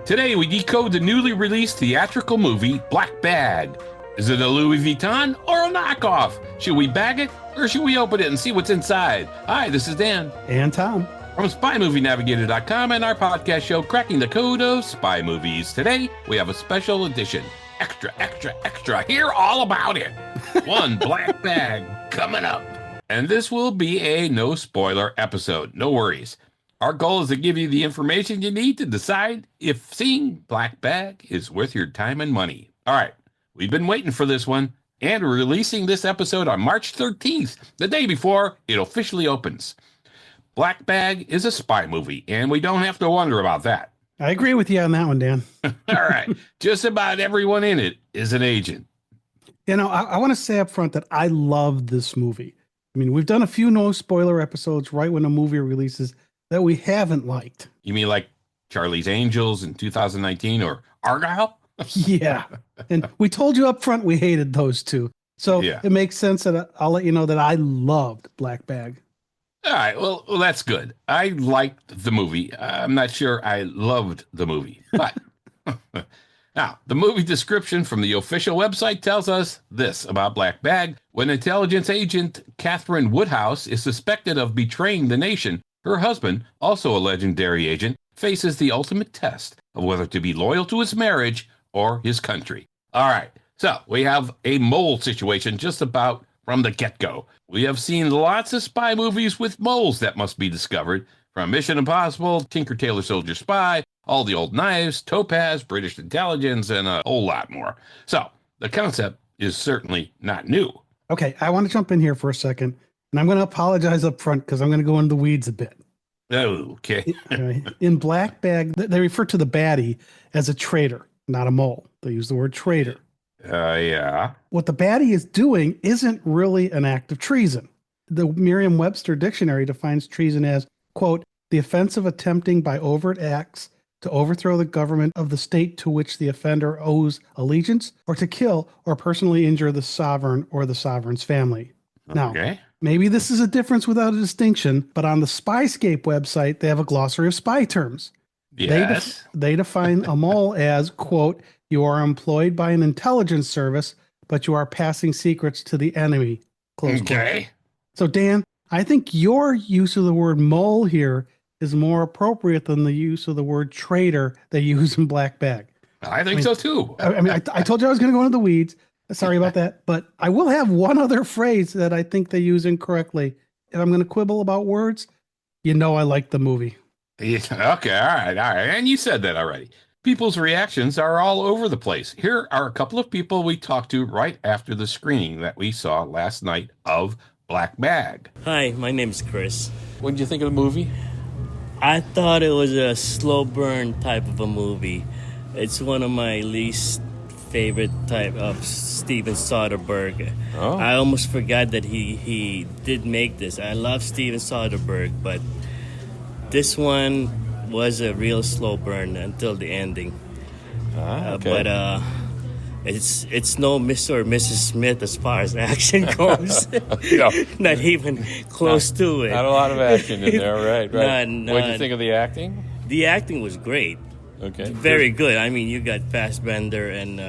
Today we decode the newly released theatrical movie Black Bag. Is it a Louis Vuitton or a knockoff? Should we bag it or should we open it and see what's inside? Hi, this is Dan. And Tom. From SpyMovieNavigator.com and our podcast show, Cracking the Code of Spy Movies. Today, we have a special edition. Extra, extra, extra. Hear all about it. One Black Bag coming up. And this will be a no-spoiler episode. No worries. Our goal is to give you the information you need to decide if seeing Black Bag is worth your time and money. All right. We've been waiting for this one, and we're releasing this episode on March 13th, the day before it officially opens. Black Bag is a spy movie, and we don't have to wonder about that. I agree with you on that one, Dan. All right. Just about everyone in it is an agent. You know, I want to say up front that I love this movie. I mean, we've done a few no-spoiler episodes right when a movie releases that we haven't liked. You mean like Charlie's Angels in 2019 or Argyle? Yeah. And we told you up front we hated those two. So It makes sense that I'll let you know that I loved Black Bag. All right, well, that's good. I liked the movie. I'm not sure I loved the movie, but now the movie description from the official website tells us this about Black Bag. When intelligence agent Catherine Woodhouse is suspected of betraying the nation, her husband, also a legendary agent, faces the ultimate test of whether to be loyal to his marriage or his country. All right, so we have a mole situation just about from the get-go. We have seen lots of spy movies with moles that must be discovered, from Mission Impossible, Tinker Tailor Soldier Spy, All the Old Knives, Topaz, British Intelligence, and a whole lot more. So the concept is certainly not new. Okay, I want to jump in here for a second, and I'm going to apologize up front because I'm going to go into the weeds a bit. Okay. In Black Bag, they refer to the baddie as a traitor, not a mole. They use the word traitor. Yeah. What the baddie is doing isn't really an act of treason. The Merriam-Webster dictionary defines treason as, quote, the offense of attempting by overt acts to overthrow the government of the state to which the offender owes allegiance, or to kill or personally injure the sovereign or the sovereign's family. Now, maybe this is a difference without a distinction, but on the Spyscape website, they have a glossary of spy terms. Yes. They define a mole as, quote, you are employed by an intelligence service, but you are passing secrets to the enemy. Close quote. So, Dan, I think your use of the word mole here is more appropriate than the use of the word traitor they use in Black Bag. I think so, too. I told you I was going to go into the weeds. Sorry about that. But I will have one other phrase that I think they use incorrectly. And I'm going to quibble about words. You know I like the movie. Yeah, okay, all right. And you said that already. People's reactions are all over the place. Here are a couple of people we talked to right after the screening that we saw last night of Black Bag. Hi, my name's Chris. What did you think of the movie? I thought it was a slow burn type of a movie. It's one of my least favorite type of Steven Soderbergh. Oh. I almost forgot that he did make this. I love Steven Soderbergh, but this one was a real slow burn until the ending. But it's no Mr. or Mrs. Smith as far as action goes. No. Not even close to it. Not a lot of action in there, right? None. What did you think of the acting? The acting was great. Okay. Very good. I mean, you got Fassbender and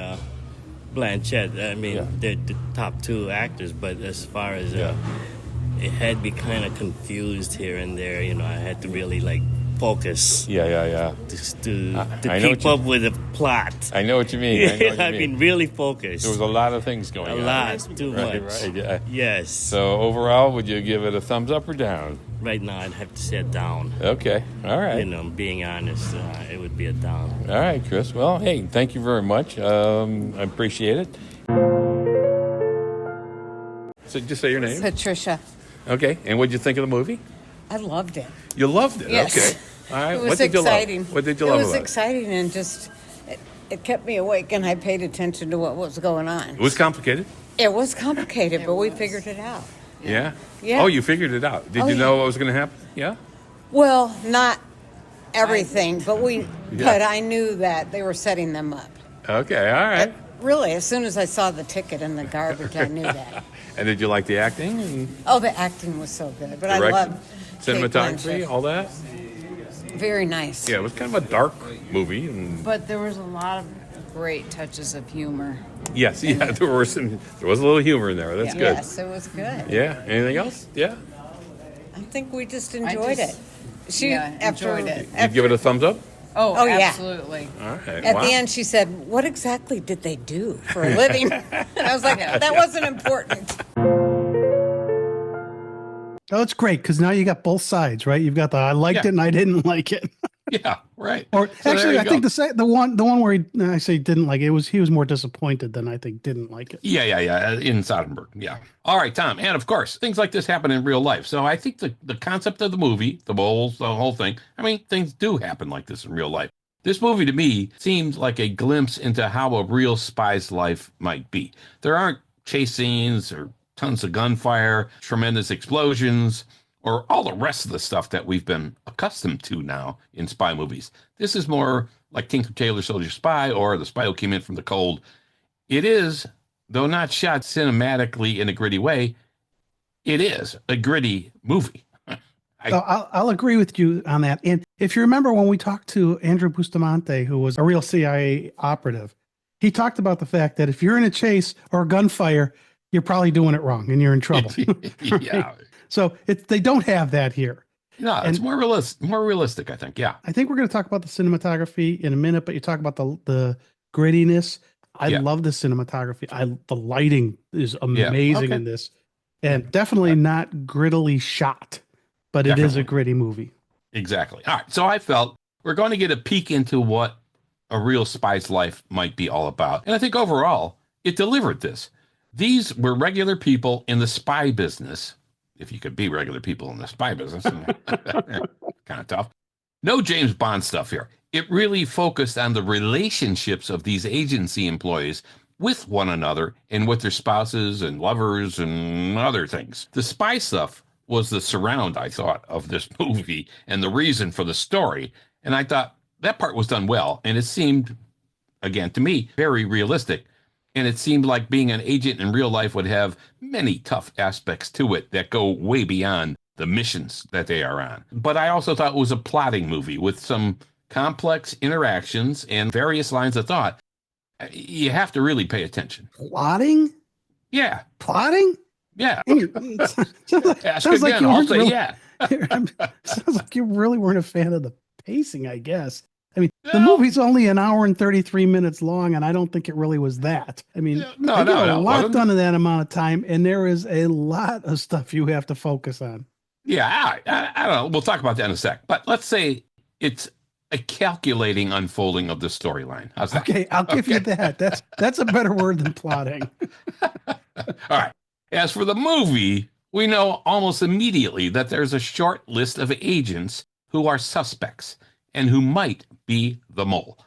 Blanchett. I mean, they're the top two actors, but as far as it had me kind of confused here and there. You know, I had to really focus. Yeah. To keep up with the plot. I know what you mean. I've been really focused. There was a lot of things going on. A lot, too much. Right, yeah. Yes. So overall, would you give it a thumbs up or down? Right now, I'd have to say a down. Okay, all right. You know, being honest, it would be a down. All right, Chris. Well, hey, thank you very much. I appreciate it. So just say your name. Patricia. Okay, and what did you think of the movie? I loved it. You loved it? Yes. Okay. All right. It was exciting. What did you love about it? It was exciting and just, it kept me awake and I paid attention to what was going on. It was complicated? It was complicated, but we figured it out. Yeah? Yeah. Oh, you figured it out. Did you know what was going to happen? Yeah? Well, not everything, but I knew that they were setting them up. Okay, all right. Really, as soon as I saw the ticket in the garbage, I knew that. And did you like the acting? Oh, the acting was so good. But Direction, I loved cinematography, all that? Very nice. Yeah, it was kind of a dark movie, and But there was a lot of great touches of humor. yes, yeah, there was a little humor in there. That's good. Yes, it was good. Yeah. Anything else? Yeah. I think we just enjoyed it. Enjoyed it. You'd give it a thumbs up. Oh, yeah. absolutely. All right. At wow. the end, she said, "What exactly did they do for a living?" And I was like, "That wasn't important." Oh, it's great because now you got both sides, right? You've got the I liked it and I didn't like it. Yeah, right. Or So actually, there I you think go. the one where I say didn't like it was he was more disappointed than I think didn't like it. Yeah, in Soderbergh. Yeah. All right, Tom. And of course, things like this happen in real life. So I think the concept of the movie, the moles, the whole thing, I mean, things do happen like this in real life. This movie to me seemed like a glimpse into how a real spy's life might be. There aren't chase scenes or tons of gunfire, tremendous explosions, or all the rest of the stuff that we've been accustomed to now in spy movies. This is more like Tinker Tailor Soldier Spy or The Spy Who Came In From the Cold. It is, though not shot cinematically in a gritty way, it is a gritty movie. So I'll agree with you on that. And if you remember when we talked to Andrew Bustamante, who was a real CIA operative, he talked about the fact that if you're in a chase or a gunfire, you're probably doing it wrong and you're in trouble. Yeah. So they don't have that here. No, it's more realistic, I think. Yeah. I think we're going to talk about the cinematography in a minute, but you talk about the grittiness. I love the cinematography. The lighting is amazing in this, and definitely not grittily shot, but it is a gritty movie. Exactly. All right. So I felt we're going to get a peek into what a real spy's life might be all about. And I think overall, it delivered this. These were regular people in the spy business. If you could be regular people in the spy business, kind of tough. No James Bond stuff here. It really focused on the relationships of these agency employees with one another and with their spouses and lovers and other things. The spy stuff was the surround, I thought, of this movie and the reason for the story. And I thought that part was done well. And it seemed, again, to me, very realistic. And it seemed like being an agent in real life would have many tough aspects to it that go way beyond the missions that they are on. But I also thought it was a plotting movie with some complex interactions and various lines of thought. You have to really pay attention. Plotting? Yeah. Plotting? Yeah. Ask Sounds like again. you I'll weren't say really, yeah. Sounds like you really weren't a fan of the pacing, I guess. I mean, the movie's only an hour and 33 minutes long, and I don't think it really was that. I mean, No, they get a no, lot wasn't. done in that amount of time, and there is a lot of stuff you have to focus on. Yeah, I don't know. We'll talk about that in a sec. But let's say it's a calculating unfolding of the storyline. How's that? Okay, I'll give you that. That's a better word than plotting. All right. As for the movie, we know almost immediately that there's a short list of agents who are suspects and who might be the mole.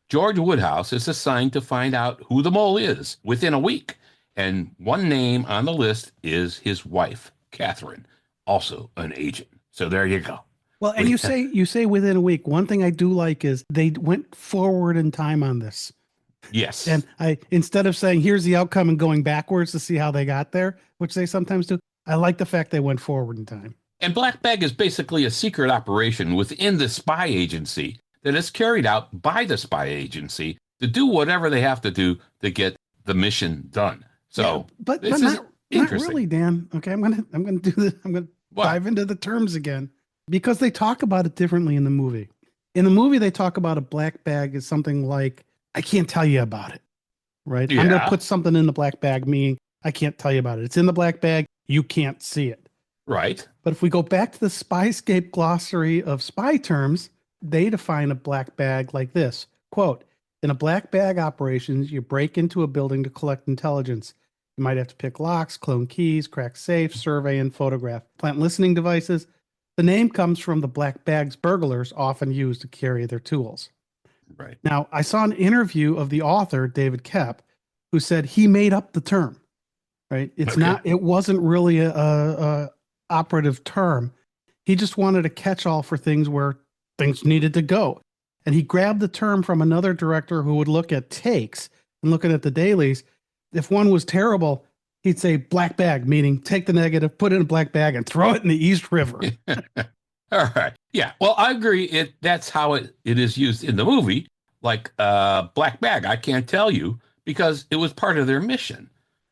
George Woodhouse is assigned to find out who the mole is within a week. And one name on the list is his wife, Catherine, also an agent. So there you go. Well, and you say within a week. One thing I do like is they went forward in time on this. Yes. And instead of saying here's the outcome and going backwards to see how they got there, which they sometimes do, I like the fact they went forward in time. And Black Bag is basically a secret operation within the spy agency that is carried out by the spy agency to do whatever they have to do to get the mission done. So, but this not is interesting. really, Dan. Okay, I'm gonna do this. I'm gonna dive into the terms again because they talk about it differently in the movie. In the movie, they talk about a black bag as something like, I can't tell you about it, right? Yeah. I'm gonna put something in the black bag, meaning I can't tell you about it. It's in the black bag. You can't see it. Right. But if we go back to the Spyscape glossary of spy terms, they define a black bag like this, quote, in a black bag operations, you break into a building to collect intelligence. You might have to pick locks, clone keys, crack safes, survey, and photograph, plant listening devices. The name comes from the black bags burglars often use to carry their tools. Right. Now, I saw an interview of the author, David Koepp, who said he made up the term, right? It wasn't really a operative term. He just wanted a catch-all for things where things needed to go. And he grabbed the term from another director who would look at takes and looking at the dailies. If one was terrible, he'd say black bag, meaning take the negative, put it in a black bag and throw it in the East River. All right. Yeah. Well, I agree. That's how it is used in the movie. Like Black Bag, I can't tell you because it was part of their mission.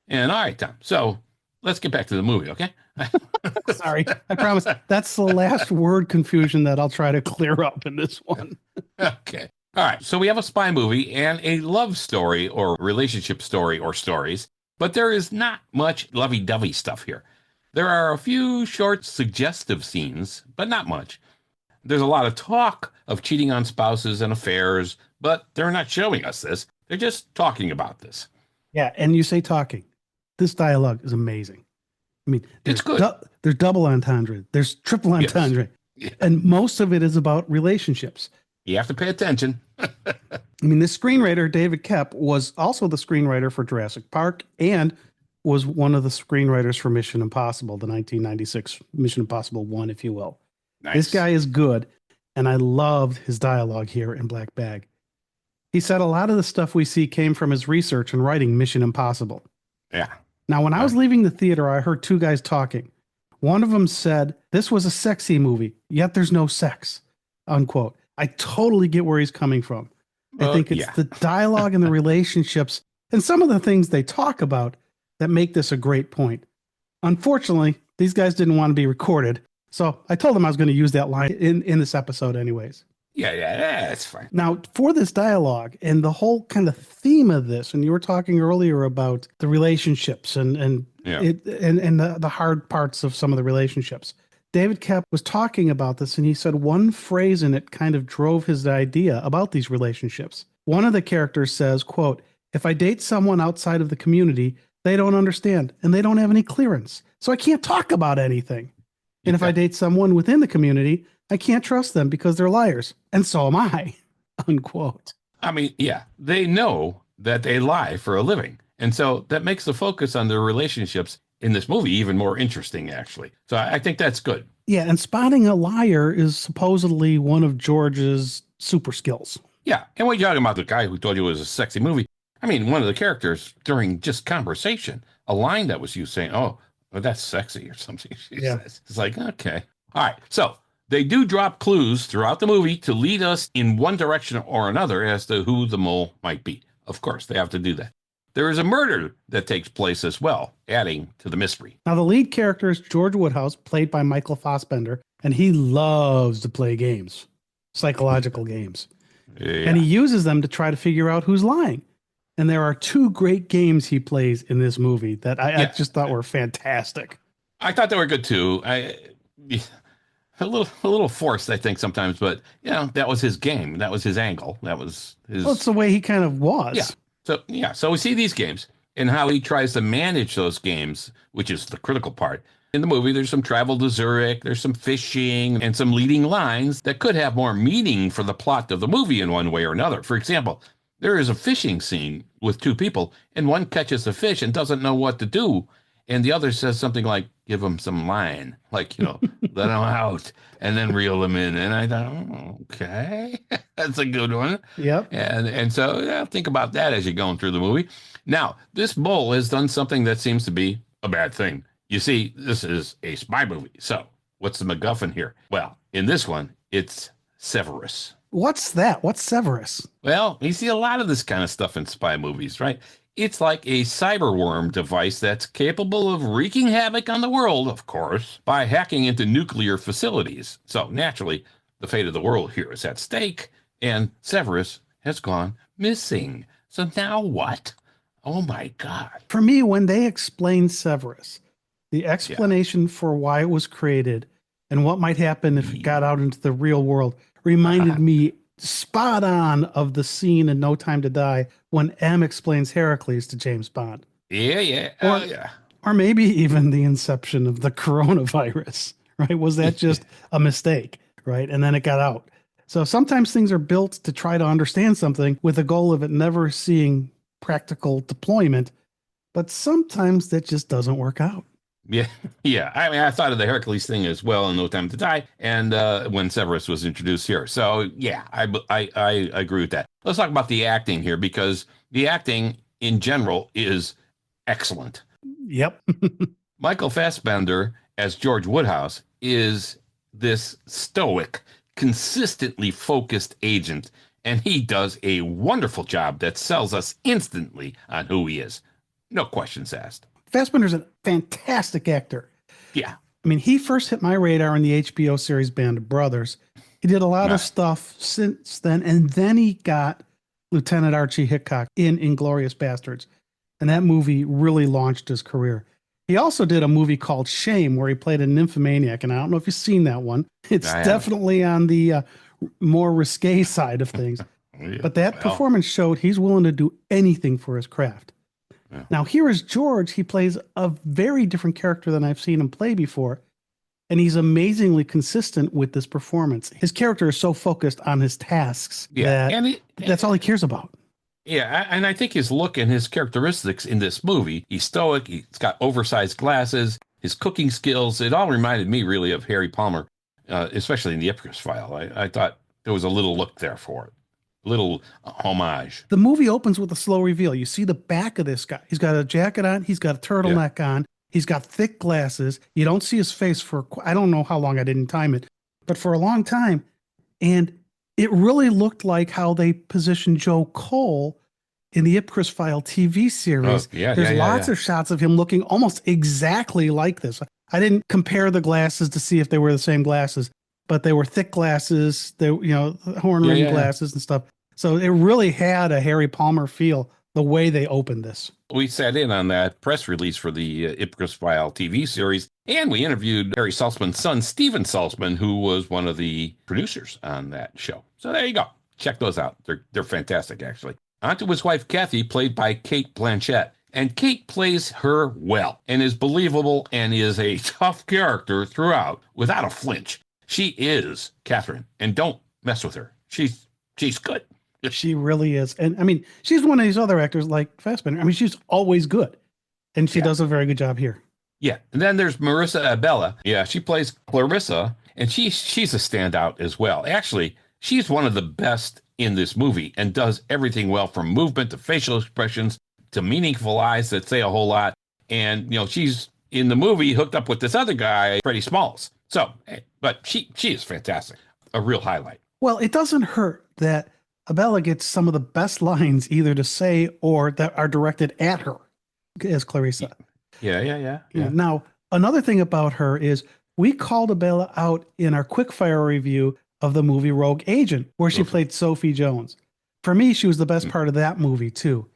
And all right, Tom. So let's get back to the movie, okay? Sorry, I promise. That's the last word confusion that I'll try to clear up in this one. Okay. All right. So we have a spy movie and a love story or relationship story or stories, but there is not much lovey-dovey stuff here. There are a few short suggestive scenes, but not much. There's a lot of talk of cheating on spouses and affairs, but they're not showing us this. They're just talking about this. Yeah, and you say talking. This dialogue is amazing. I mean, It's good. There's double entendre. There's triple entendre. Yes. Yeah. And most of it is about relationships. You have to pay attention. I mean, this screenwriter, David Koepp, was also the screenwriter for Jurassic Park and was one of the screenwriters for Mission Impossible, the 1996 Mission Impossible 1, if you will. Nice. This guy is good, and I loved his dialogue here in Black Bag. He said a lot of the stuff we see came from his research and writing Mission Impossible. Yeah. Now, when I was leaving the theater, I heard two guys talking. One of them said, "This was a sexy movie, yet there's no sex," unquote. I totally get where he's coming from. I think it's the dialogue and the relationships and some of the things they talk about that make this a great point. Unfortunately, these guys didn't want to be recorded, so I told them I was going to use that line in this episode anyways. Yeah, that's fine. Now, for this dialogue and the whole kind of theme of this, and you were talking earlier about the relationships and the hard parts of some of the relationships. David Koepp was talking about this, and he said one phrase in it kind of drove his idea about these relationships. One of the characters says, quote, "If I date someone outside of the community, they don't understand and they don't have any clearance. So I can't talk about anything. And if I date someone within the community, I can't trust them because they're liars. And so am I," unquote. I mean, yeah, they know that they lie for a living. And so that makes the focus on their relationships in this movie even more interesting, actually. So I think that's good. Yeah, and spotting a liar is supposedly one of George's super skills. Yeah, and when you're talking about the guy who told you it was a sexy movie, I mean, one of the characters during just conversation, a line that was you saying, "Oh, well, that's sexy," or something. She says. It's like, okay. All right, so they do drop clues throughout the movie to lead us in one direction or another as to who the mole might be. Of course, they have to do that. There is a murder that takes place as well, adding to the mystery. Now, the lead character is George Woodhouse, played by Michael Fassbender, and he loves to play games, psychological games. Yeah. And he uses them to try to figure out who's lying. And there are two great games he plays in this movie that I just thought were fantastic. I thought they were good too. A little forced, I think, sometimes, but that was his game. That was his angle. That was his. Well, it's the way he kind of was. Yeah. So we see these games and how he tries to manage those games, which is the critical part. In the movie, there's some travel to Zurich, there's some fishing, and some leading lines that could have more meaning for the plot of the movie in one way or another. For example, there is a fishing scene with two people, and one catches a fish and doesn't know what to do. And the other says something like, "Give him some line," like, let him out and then reel him in. And I thought, okay, that's a good one. Yep. And so think about that as you're going through the movie. Now, this mole has done something that seems to be a bad thing. You see, this is a spy movie. So what's the MacGuffin here? Well, in this one, it's Severus. What's that? What's Severus? Well, you see a lot of this kind of stuff in spy movies, right? It's like a cyberworm device that's capable of wreaking havoc on the world, of course, by hacking into nuclear facilities. So naturally, the fate of the world here is at stake, and Severus has gone missing. So now what? Oh my God. For me, when they explain Severus, the explanation for why it was created and what might happen if it got out into the real world reminded me spot on of the scene in No Time to Die when M explains Heracles to James Bond. Yeah. Or maybe even the inception of the coronavirus, right? Was that just a mistake, right? And then it got out. So sometimes things are built to try to understand something with the goal of it never seeing practical deployment, but sometimes that just doesn't work out. Yeah. I mean, I thought of the Hercules thing as well in No Time to Die, and when Severus was introduced here. So yeah, I agree with that. Let's talk about the acting here, because the acting in general is excellent. Yep. Michael Fassbender as George Woodhouse is this stoic, consistently focused agent, and he does a wonderful job that sells us instantly on who he is. No questions asked. Fassbender's a fantastic actor. Yeah. I mean, he first hit my radar in the HBO series Band of Brothers. He did a lot of stuff since then, and then he got Lieutenant Archie Hickok in Inglourious Bastards, and that movie really launched his career. He also did a movie called Shame, where he played a nymphomaniac, and I don't know if you've seen that one. It's definitely on the more risque side of things. But that performance showed he's willing to do anything for his craft. Yeah. Now, here is George. He plays a very different character than I've seen him play before, and he's amazingly consistent with this performance. His character is so focused on his tasks that that's all he cares about. Yeah, and I think his look and his characteristics in this movie, he's stoic, he's got oversized glasses, his cooking skills, it all reminded me really of Harry Palmer, especially in the Ipcress File. I thought there was a little look there for it, a little homage. The movie opens with a slow reveal. You see the back of this guy. He's got a jacket on, he's got a turtleneck on, he's got thick glasses. You don't see his face for, I don't know how long, I didn't time it, but for a long time. And it really looked like how they positioned Joe Cole in the Ipcress File TV series. There's lots of shots of him looking almost exactly like this. I didn't compare the glasses to see if they were the same glasses, but they were thick glasses, they, horn rimmed glasses and stuff. So it really had a Harry Palmer feel the way they opened this. We sat in on that press release for the Ipcress File TV series, and we interviewed Harry Saltzman's son, Steven Saltzman, who was one of the producers on that show. So there you go. Check those out. They're fantastic, actually. On to his wife, Kathy, played by Cate Blanchett. And Cate plays her well and is believable and is a tough character throughout without a flinch. She is Catherine, and don't mess with her. She's good. She really is. And I mean, she's one of these other actors like Fassbender. I mean, she's always good. And she does a very good job here. Yeah. And then there's Marisa Abela. Yeah, she plays Clarissa, and she's a standout as well. Actually, she's one of the best in this movie and does everything well, from movement to facial expressions to meaningful eyes that say a whole lot. And, she's in the movie hooked up with this other guy, Freddie Smalls. So, but she is fantastic. A real highlight. Well, it doesn't hurt that Abela gets some of the best lines either to say or that are directed at her as Clarissa. Yeah. Now, another thing about her is we called Abela out in our quickfire review of the movie Rogue Agent, where she played Sophie Jones. For me, she was the best part of that movie, too.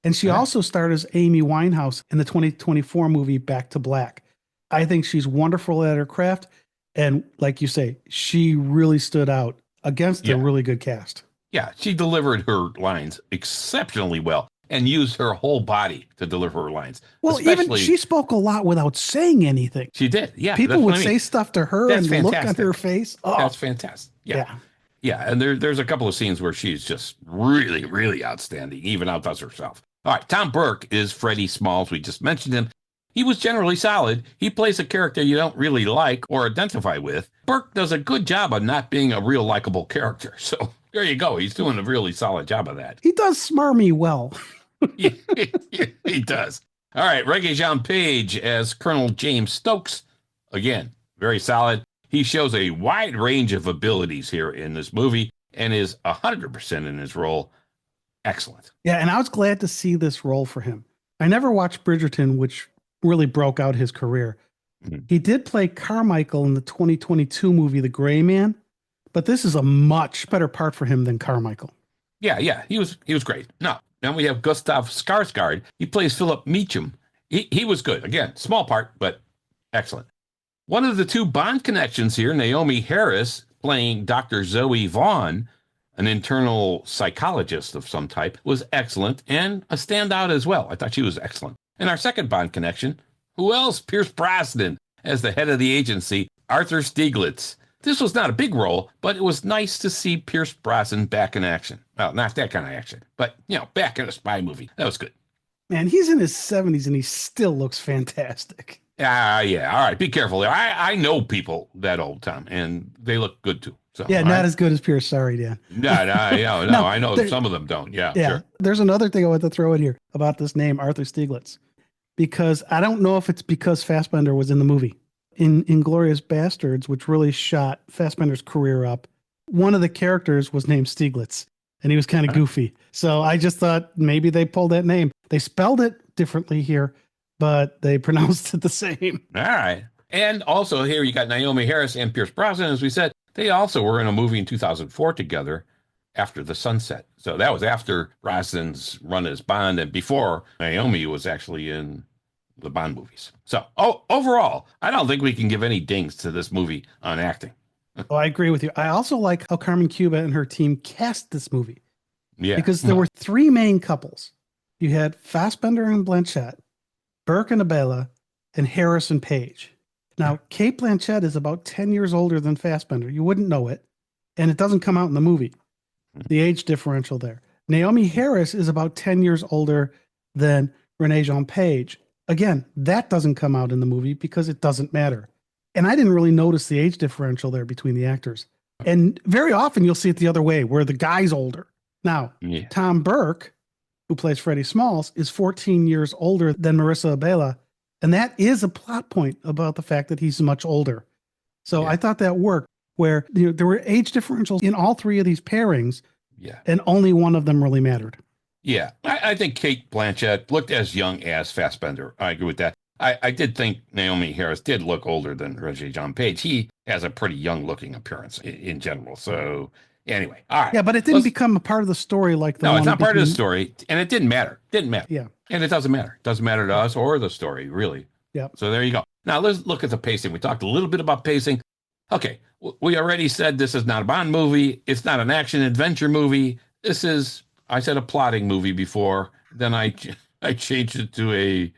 And she also starred as Amy Winehouse in the 2024 movie Back to Black. I think she's wonderful at her craft. And like you say, she really stood out against a really good cast. Yeah, she delivered her lines exceptionally well and used her whole body to deliver her lines. Well, even she spoke a lot without saying anything. She did, yeah. People would say stuff to her and look at her face. Oh. That's fantastic. Yeah, and there's a couple of scenes where she's just really, really outstanding, even outdoes herself. All right, Tom Burke is Freddie Smalls. We just mentioned him. He was generally solid. He plays a character you don't really like or identify with. Burke does a good job of not being a real likable character. So there you go. He's doing a really solid job of that. He does smarmy well. He does. All right, Regé-Jean Page as Colonel James Stokes. Again, very solid. He shows a wide range of abilities here in this movie and is 100% in his role. Excellent. Yeah, and I was glad to see this role for him. I never watched Bridgerton, which really broke out his career. Mm-hmm. He did play Carmichael in the 2022 movie The Gray Man, but this is a much better part for him than Carmichael. Yeah, he was great. Now we have Gustav Skarsgård. He plays Philip Meacham. He was good. Again, small part, but excellent. One of the two Bond connections here, Naomie Harris playing Dr. Zoe Vaughn, an internal psychologist of some type, was excellent and a standout as well. I thought she was excellent. And our second Bond connection, who else? Pierce Brosnan as the head of the agency, Arthur Stieglitz. This was not a big role, but it was nice to see Pierce Brosnan back in action. Well, not that kind of action, but, back in a spy movie. That was good. Man, he's in his 70s and he still looks fantastic. Yeah. All right, be careful. I know people that old, Tom, and they look good too. So, yeah, not as good as Pierce. Sorry, Dan. No, I know some of them don't. Yeah, sure. There's another thing I want to throw in here about this name, Arthur Stieglitz, because I don't know if it's because Fassbender was in the movie, In Inglorious Bastards, which really shot Fassbender's career up, one of the characters was named Stieglitz, and he was kind of goofy. So I just thought maybe they pulled that name. They spelled it differently here, but they pronounced it the same. All right. And also here you got Naomie Harris and Pierce Brosnan, as we said. They also were in a movie in 2004 together, After the Sunset. So that was after Brosnan's run as Bond and before Naomie was actually in the Bond movies. So overall, I don't think we can give any dings to this movie on acting. Oh, I agree with you. I also like how Carmen Cuba and her team cast this movie. Yeah. Because there were three main couples. You had Fassbender and Blanchett, Burke and Abela, and Harris and Page. Now, Cate Blanchett is about 10 years older than Fassbender. You wouldn't know it. And it doesn't come out in the movie. The age differential there. Naomie Harris is about 10 years older than Regé-Jean Page. Again, that doesn't come out in the movie because it doesn't matter. And I didn't really notice the age differential there between the actors. And very often you'll see it the other way, where the guy's older. Now, Tom Burke, who plays Freddie Smalls, is 14 years older than Marisa Abela. And that is a plot point about the fact that he's much older. So I thought that worked, where there were age differentials in all three of these pairings, and only one of them really mattered. Yeah, I think Cate Blanchett looked as young as Fassbender. I agree with that. I did think Naomie Harris did look older than Regé-Jean Page. He has a pretty young-looking appearance in general. So anyway, all right. Yeah, but it didn't become a part of the story like the No, one it's not part of the between- story, and it didn't matter. Didn't matter. Yeah. And it doesn't matter. It doesn't matter to us or the story, really. Yeah. So there you go. Now let's look at the pacing. We talked a little bit about pacing. Okay, we already said this is not a Bond movie. It's not an action-adventure movie. This is, I said a plotting movie before. Then I changed it to a...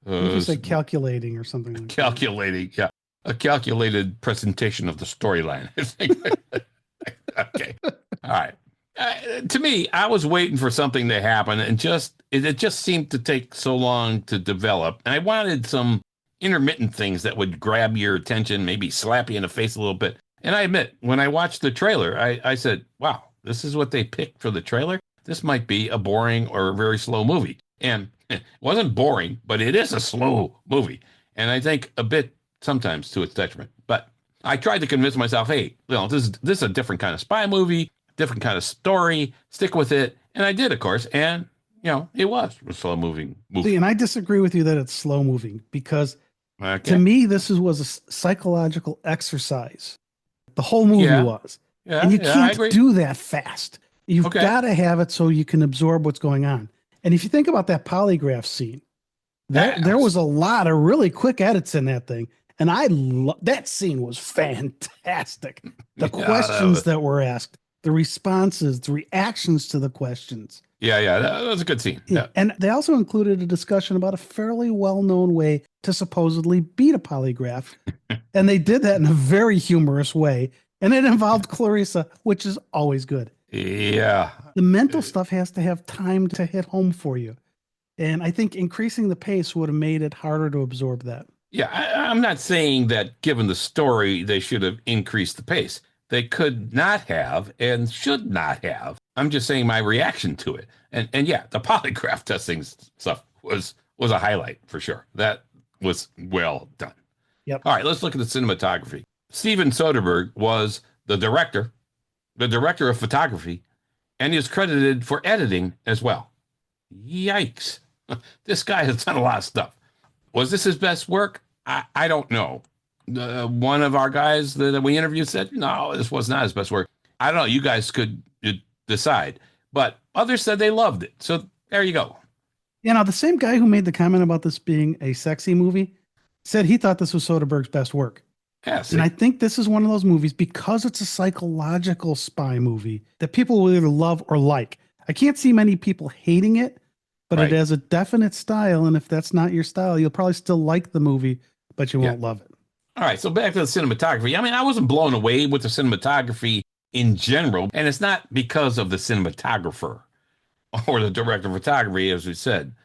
you say calculating or something like calculating, yeah. A calculated presentation of the storyline, I think. Okay. All right. To me, I was waiting for something to happen, and it just seemed to take so long to develop. And I wanted some intermittent things that would grab your attention, maybe slap you in the face a little bit. And I admit, when I watched the trailer, I said, wow, this is what they picked for the trailer? This might be a boring or a very slow movie. And it wasn't boring, but it is a slow movie. And I think a bit sometimes to its detriment. But I tried to convince myself, hey, this is a different kind of spy movie, different kind of story, stick with it. And I did, of course. And, it was a slow moving movie. See, and I disagree with you that it's slow moving because to me, this was a psychological exercise. The whole movie was. Yeah, and you I can't agree. do that fast. You've got to have it so you can absorb what's going on. And if you think about that polygraph scene, there was a lot of really quick edits in that thing. And that scene was fantastic. The questions that were asked, the responses, the reactions to the questions. Yeah, that was a good scene. Yeah. And they also included a discussion about a fairly well-known way to supposedly beat a polygraph. And they did that in a very humorous way. And it involved Clarissa, which is always good. Yeah. The mental stuff has to have time to hit home for you. And I think increasing the pace would have made it harder to absorb that. Yeah, I'm not saying that given the story, they should have increased the pace. They could not have and should not have. I'm just saying my reaction to it. And yeah, the polygraph testing stuff was a highlight for sure. That was well done. Yep. All right, let's look at the cinematography. Steven Soderbergh was the director of photography, and he is credited for editing as well. Yikes. This guy has done a lot of stuff. Was this his best work? I don't know. One of our guys that we interviewed said, no, this was not his best work. I don't know. You guys could decide. But others said they loved it. So there you go. The same guy who made the comment about this being a sexy movie said he thought this was Soderbergh's best work. Yes. And I think this is one of those movies, because it's a psychological spy movie, that people will either love or like. I can't see many people hating it, but it has a definite style. And if that's not your style, you'll probably still like the movie, but you won't love it. All right. So back to the cinematography. I mean, I wasn't blown away with the cinematography in general. And it's not because of the cinematographer or the director of photography, as we said.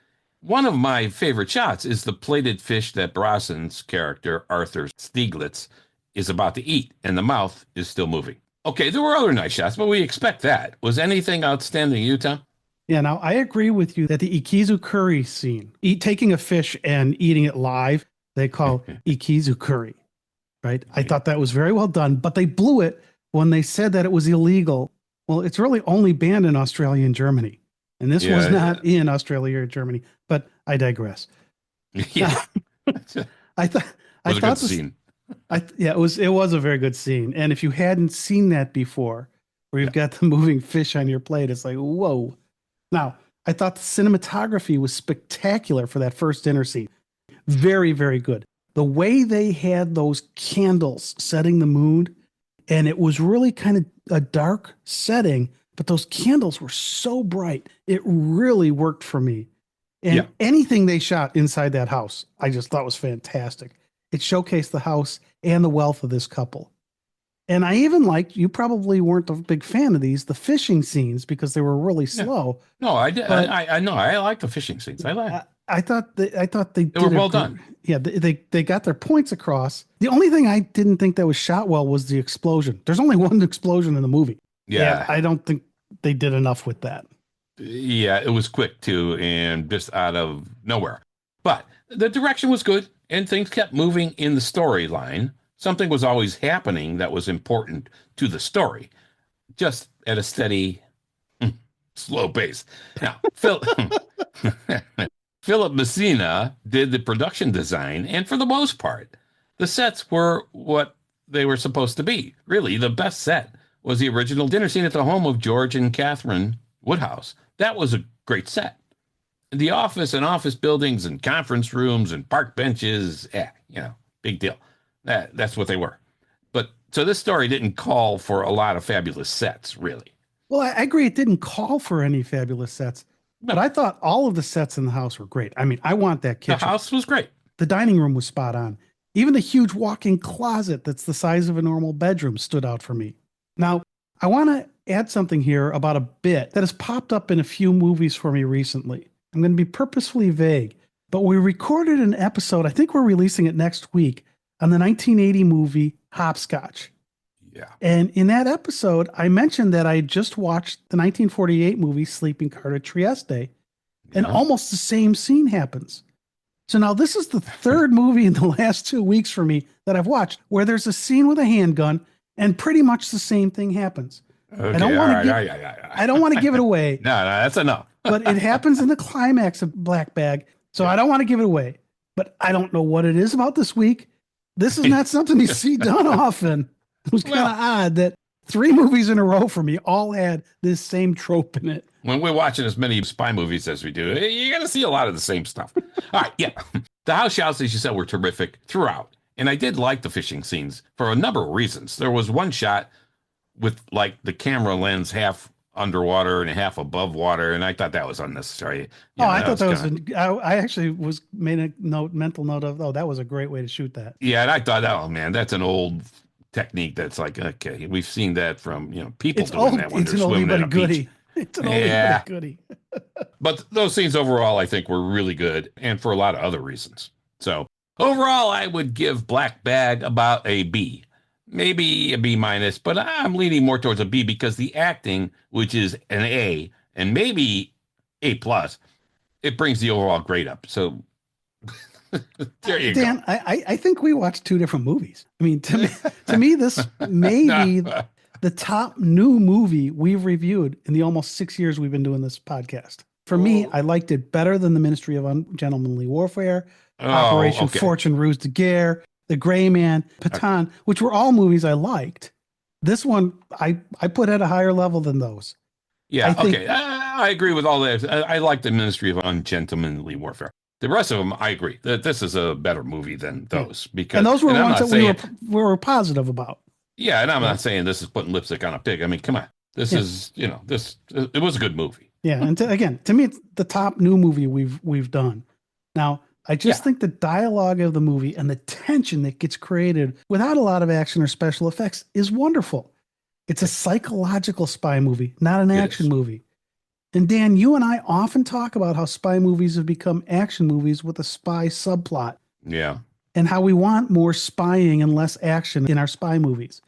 One of my favorite shots is the plated fish that Brosnan's character, Arthur Stieglitz, is about to eat, and the mouth is still moving. Okay, there were other nice shots, but we expect that. Was anything outstanding, Utah? Yeah, now I agree with you that the ikizu curry scene, taking a fish and eating it live, they call ikizu curry. right? I thought that was very well done, but they blew it when they said that it was illegal. Well, it's really only banned in Australia and Germany. And this was not in Australia or Germany, but I digress. Yeah. I thought a good scene. It was a very good scene. And if you hadn't seen that before, where you've got the moving fish on your plate, it's like, whoa. Now, I thought the cinematography was spectacular for that first dinner scene. Very, very good. The way they had those candles setting the mood, and it was really kind of a dark setting, but those candles were so bright. It really worked for me. And anything they shot inside that house, I just thought was fantastic. It showcased the house and the wealth of this couple. And I even liked, you probably weren't a big fan of these, the fishing scenes, because they were really slow. No, I did. I know. I like the fishing scenes. I thought they were well done. Yeah, they got their points across. The only thing I didn't think that was shot well was the explosion. There's only one explosion in the movie. Yeah. I don't think they did enough with that. Yeah, it was quick too, and just out of nowhere. But the direction was good, and things kept moving in the storyline. Something was always happening that was important to the story, just at a steady, slow pace. Now, Philip Messina did the production design, and for the most part, the sets were what they were supposed to be. Really, the best set was the original dinner scene at the home of George and Catherine Woodhouse. That was a great set. The office and office buildings and conference rooms and park benches, big deal. That's what they were. But so this story didn't call for a lot of fabulous sets, really. Well, I agree. It didn't call for any fabulous sets, but I thought all of the sets in the house were great. I mean, I want that kitchen. The house was great. The dining room was spot on. Even the huge walk-in closet that's the size of a normal bedroom stood out for me. Now, I want to add something here about a bit that has popped up in a few movies for me recently. I'm going to be purposefully vague, but we recorded an episode, I think we're releasing it next week, on the 1980 movie Hopscotch. Yeah. And in that episode, I mentioned that I had just watched the 1948 movie Sleeping Car to Trieste, and almost the same scene happens. So now this is the third movie in the last 2 weeks for me that I've watched where there's a scene with a handgun and pretty much the same thing happens. Okay, I don't want to give it away. No, that's enough. But it happens in the climax of Black Bag. So I don't want to give it away. But I don't know what it is about this week. This is not something you see done often. It was kind of odd that 3 movies in a row for me all had this same trope in it. When we're watching as many spy movies as we do, you're going to see a lot of the same stuff. All right, yeah. The house shots, as you said, were terrific throughout. And I did like the fishing scenes for a number of reasons. There was one shot with like the camera lens half underwater and half above water, and I thought that was unnecessary. I thought that was I actually was made a mental note of, that was a great way to shoot that. Yeah, and I thought, oh man, that's an old technique. That's like, okay, we've seen that from people doing that when they're swimming in a beach. It's an oldie but a goodie. But those scenes overall, I think, were really good, and for a lot of other reasons. So overall, I would give Black Bag about a B. Maybe a B minus, but I'm leaning more towards a B because the acting, which is an A and maybe A plus, it brings the overall grade up. So there you Dan, go. I think we watched 2 different movies. I mean, to me, this may be the top new movie we've reviewed in the almost 6 years we've been doing this podcast. For me, I liked it better than The Ministry of Ungentlemanly Warfare, Operation Fortune Ruse de Guerre, The Gray Man, Patan, which were all movies I liked. This one, I put at a higher level than those. Yeah, I agree with all that. I like The Ministry of Ungentlemanly Warfare. The rest of them, I agree that this is a better movie than those. Because, and those were ones that we were positive about. Yeah, and I'm not saying this is putting lipstick on a pig. I mean, come on. This is, it was a good movie. Yeah, and to me, it's the top new movie we've done. Now, I just think the dialogue of the movie and the tension that gets created without a lot of action or special effects is wonderful. It's a psychological spy movie, not an action movie. And Dan, you and I often talk about how spy movies have become action movies with a spy subplot. Yeah. And how we want more spying and less action in our spy movies.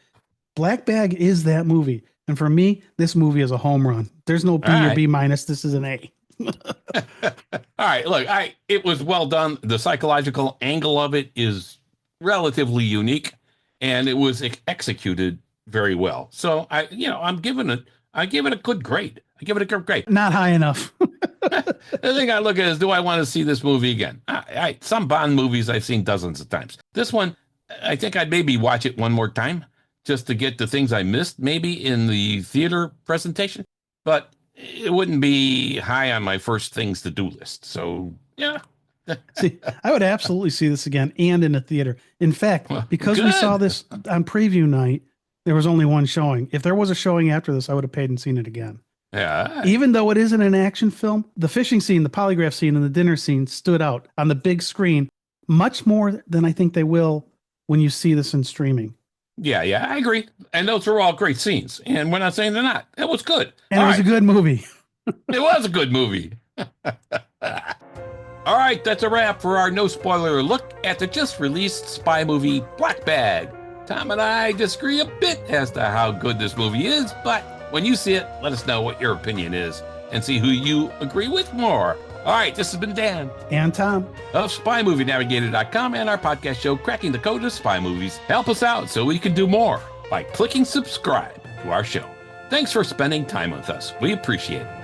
Black Bag is that movie. And for me, this movie is a home run. There's no B or B minus. This is an A. All right, look, it was well done. The psychological angle of it is relatively unique, and it was executed very well. So I give it a good grade. I give it a good grade. Not high enough. The thing I look at is, do I want to see this movie again? Some Bond movies I've seen dozens of times. This one, I think I'd maybe watch it one more time just to get the things I missed maybe in the theater presentation, but it wouldn't be high on my first things to do list. So, yeah. See, I would absolutely see this again and in a theater. In fact, because we saw this on preview night, there was only one showing. If there was a showing after this, I would have paid and seen it again. Yeah. Even though it isn't an action film, the fishing scene, the polygraph scene, and the dinner scene stood out on the big screen much more than I think they will when you see this in streaming. Yeah, I agree. And those are all great scenes. And we're not saying they're not. It was good. And it was a good movie. It was a good movie. All right, that's a wrap for our no spoiler look at the just released spy movie Black Bag. Tom and I disagree a bit as to how good this movie is, but when you see it, let us know what your opinion is and see who you agree with more. All right, this has been Dan And Tom of SpyMovieNavigator.com and our podcast show, Cracking the Code of Spy Movies. Help us out so we can do more by clicking subscribe to our show. Thanks for spending time with us. We appreciate it.